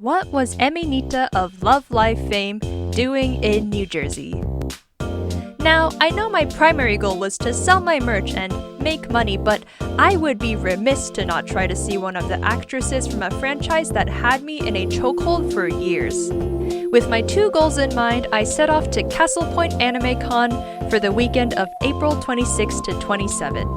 What was Emi Nitta of Love Live fame doing in New Jersey? Now, I know my primary goal was to sell my merch and make money, but I would be remiss to not try to see one of the actresses from a franchise that had me in a chokehold for years. With my two goals in mind, I set off to Castle Point Anime Con for the weekend of April 26 to 27.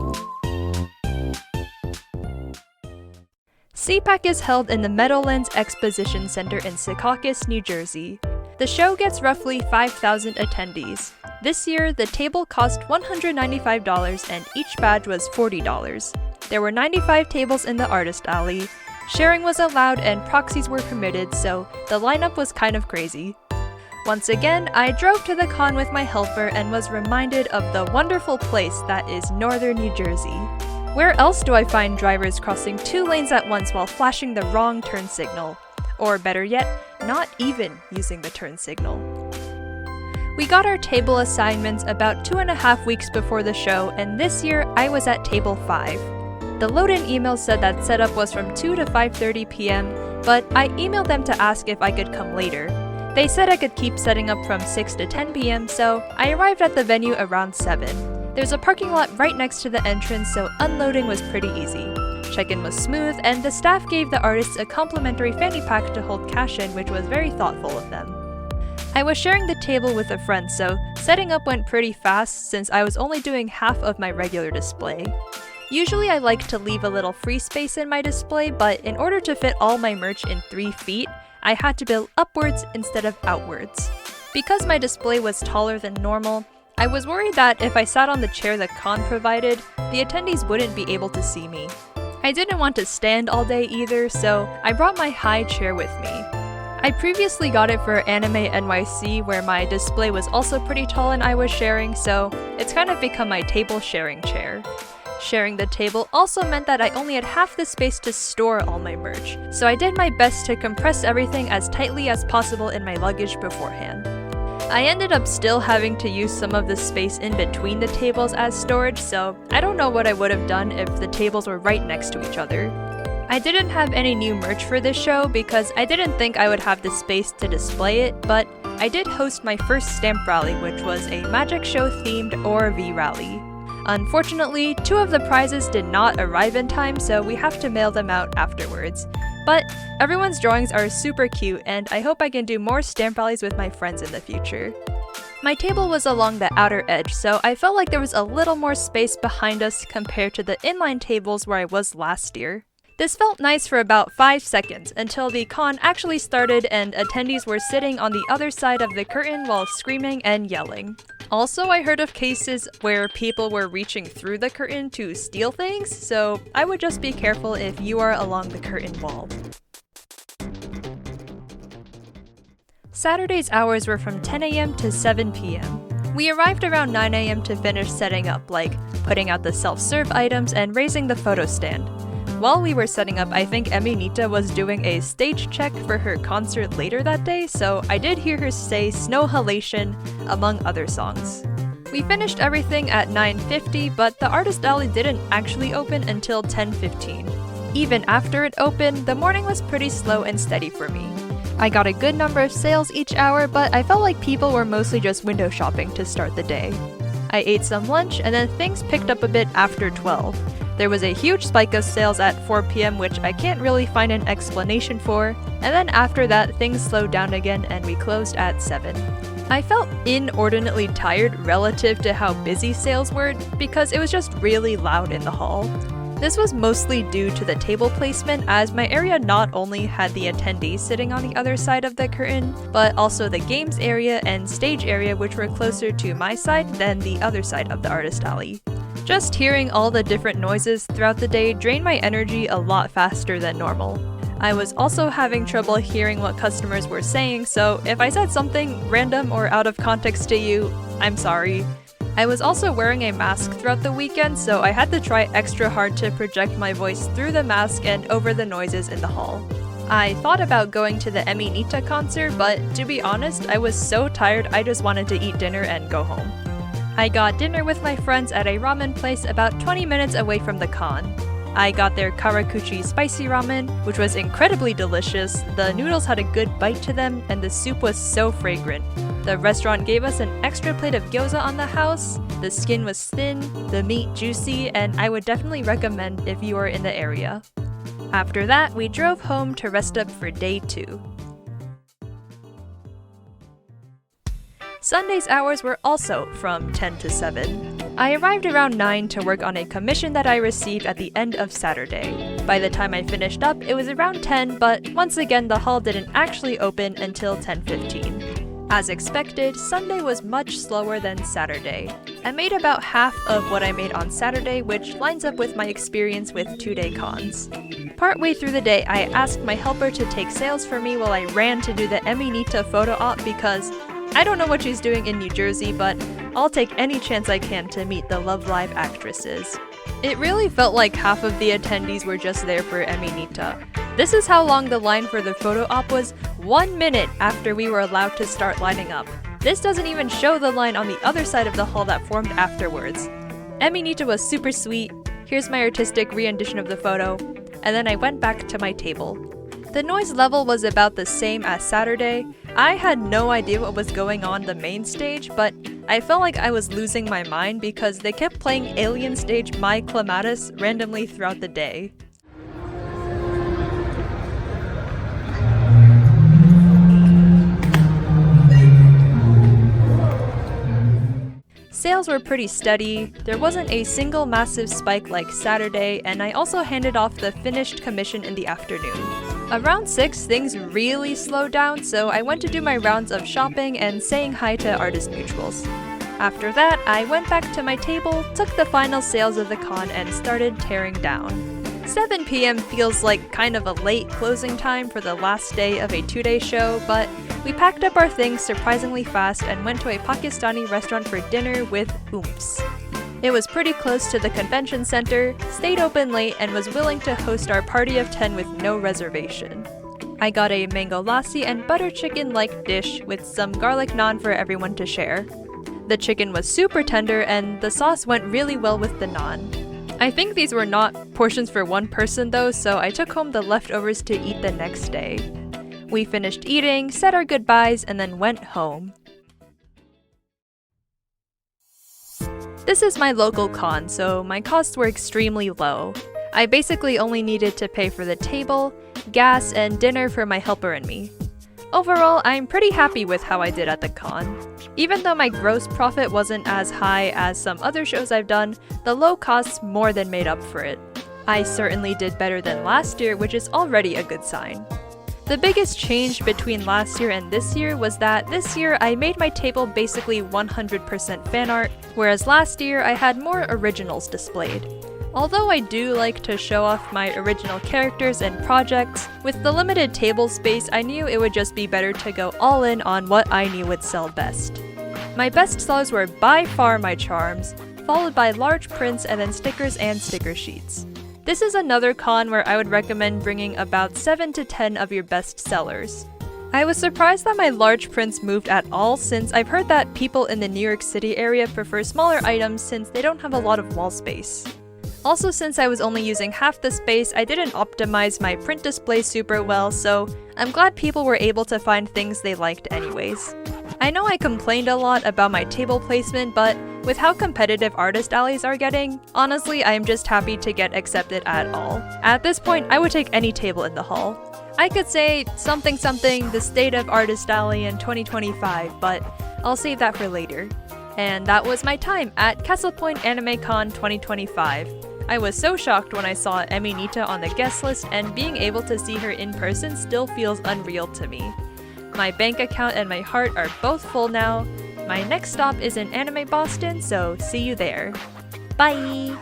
CPAC is held in the Meadowlands Exposition Center in Secaucus, New Jersey. The show gets roughly 5,000 attendees. This year, the table cost $195 and each badge was $40. There were 95 tables in the artist alley. Sharing was allowed and proxies were permitted, so the lineup was kind of crazy. Once again, I drove to the con with my helper and was reminded of the wonderful place that is northern New Jersey. Where else do I find drivers crossing two lanes at once while flashing the wrong turn signal? Or better yet, not even using the turn signal. We got our table assignments about 2.5 weeks before the show, and this year I was at table 5. The load-in email said that setup was from 2 to 5:30 p.m., but I emailed them to ask if I could come later. They said I could keep setting up from 6 to 10 p.m., so I arrived at the venue around 7. There's a parking lot right next to the entrance, so unloading was pretty easy. Check-in was smooth, and the staff gave the artists a complimentary fanny pack to hold cash in, which was very thoughtful of them. I was sharing the table with a friend, so setting up went pretty fast since I was only doing half of my regular display. Usually I like to leave a little free space in my display, but in order to fit all my merch in 3 feet, I had to build upwards instead of outwards. Because my display was taller than normal, I was worried that if I sat on the chair the con provided, the attendees wouldn't be able to see me. I didn't want to stand all day either, so I brought my high chair with me. I previously got it for Anime NYC, where my display was also pretty tall and I was sharing, so it's kind of become my table sharing chair. Sharing the table also meant that I only had half the space to store all my merch, so I did my best to compress everything as tightly as possible in my luggage beforehand. I ended up still having to use some of the space in between the tables as storage, so I don't know what I would have done if the tables were right next to each other. I didn't have any new merch for this show because I didn't think I would have the space to display it, but I did host my first stamp rally, which was a magic show themed ORV rally. Unfortunately, 2 of the prizes did not arrive in time, so we have to mail them out afterwards. But everyone's drawings are super cute, and I hope I can do more stamp rallies with my friends in the future. My table was along the outer edge, so I felt like there was a little more space behind us compared to the inline tables where I was last year. This felt nice for about 5 seconds, until the con actually started and attendees were sitting on the other side of the curtain while screaming and yelling. Also, I heard of cases where people were reaching through the curtain to steal things, so I would just be careful if you are along the curtain wall. Saturday's hours were from 10 a.m. to 7 p.m. We arrived around 9 a.m. to finish setting up, like putting out the self-serve items and raising the photo stand. While we were setting up, I think Emi Nitta was doing a stage check for her concert later that day, so I did hear her say Snow Halation, among other songs. We finished everything at 9:50, but the artist alley didn't actually open until 10:15. Even after it opened, the morning was pretty slow and steady for me. I got a good number of sales each hour, but I felt like people were mostly just window shopping to start the day. I ate some lunch, and then things picked up a bit after 12. There was a huge spike of sales at 4 p.m. which I can't really find an explanation for, and then after that things slowed down again and we closed at 7. I felt inordinately tired relative to how busy sales were because it was just really loud in the hall. This was mostly due to the table placement, as my area not only had the attendees sitting on the other side of the curtain, but also the games area and stage area, which were closer to my side than the other side of the artist alley. Just hearing all the different noises throughout the day drained my energy a lot faster than normal. I was also having trouble hearing what customers were saying, so if I said something random or out of context to you, I'm sorry. I was also wearing a mask throughout the weekend, so I had to try extra hard to project my voice through the mask and over the noises in the hall. I thought about going to the Emi Nitta concert, but to be honest, I was so tired I just wanted to eat dinner and go home. I got dinner with my friends at a ramen place about 20 minutes away from the con. I got their Karakuchi spicy ramen, which was incredibly delicious. The noodles had a good bite to them, and the soup was so fragrant. The restaurant gave us an extra plate of gyoza on the house. The skin was thin, the meat juicy, and I would definitely recommend if you are in the area. After that, we drove home to rest up for day 2. Sunday's hours were also from 10 to 7. I arrived around 9 to work on a commission that I received at the end of Saturday. By the time I finished up, it was around 10, but once again the hall didn't actually open until 10:15. As expected, Sunday was much slower than Saturday. I made about half of what I made on Saturday, which lines up with my experience with 2-day cons. Partway through the day, I asked my helper to take sales for me while I ran to do the Emi Nitta photo op because I don't know what she's doing in New Jersey, but I'll take any chance I can to meet the Love Live actresses. It really felt like half of the attendees were just there for Emi Nitta. This is how long the line for the photo op was 1 minute after we were allowed to start lining up. This doesn't even show the line on the other side of the hall that formed afterwards. Emi Nitta was super sweet. Here's my artistic rendition of the photo, and then I went back to my table. The noise level was about the same as Saturday. I had no idea what was going on the main stage, but I felt like I was losing my mind because they kept playing Alien Stage My Clematis randomly throughout the day. Sales were pretty steady, there wasn't a single massive spike like Saturday, and I also handed off the finished commission in the afternoon. Around 6, things really slowed down, so I went to do my rounds of shopping and saying hi to artist mutuals. After that, I went back to my table, took the final sales of the con, and started tearing down. 7 p.m. feels like kind of a late closing time for the last day of a 2-day show, but we packed up our things surprisingly fast and went to a Pakistani restaurant for dinner with Oomps. It was pretty close to the convention center, stayed open late, and was willing to host our party of 10 with no reservation. I got a mango lassi and butter chicken-like dish with some garlic naan for everyone to share. The chicken was super tender and the sauce went really well with the naan. I think these were not portions for one person though, so I took home the leftovers to eat the next day. We finished eating, said our goodbyes, and then went home. This is my local con, so my costs were extremely low. I basically only needed to pay for the table, gas, and dinner for my helper and me. Overall, I'm pretty happy with how I did at the con. Even though my gross profit wasn't as high as some other shows I've done, the low costs more than made up for it. I certainly did better than last year, which is already a good sign. The biggest change between last year and this year was that this year I made my table basically 100% fan art, whereas last year I had more originals displayed. Although I do like to show off my original characters and projects, with the limited table space I knew it would just be better to go all in on what I knew would sell best. My best sellers were by far my charms, followed by large prints and then stickers and sticker sheets. This is another con where I would recommend bringing about 7 to 10 of your best sellers. I was surprised that my large prints moved at all since I've heard that people in the New York City area prefer smaller items since they don't have a lot of wall space. Also, since I was only using half the space, I didn't optimize my print display super well, so I'm glad people were able to find things they liked anyways. I know I complained a lot about my table placement, but with how competitive artist alleys are getting, honestly I am just happy to get accepted at all. At this point, I would take any table in the hall. I could say something the state of artist alley in 2025, but I'll save that for later. And that was my time at Castle Point Anime Con 2025. I was so shocked when I saw Emi Nitta on the guest list, and being able to see her in person still feels unreal to me. My bank account and my heart are both full now. My next stop is in Anime Boston, so see you there. Bye!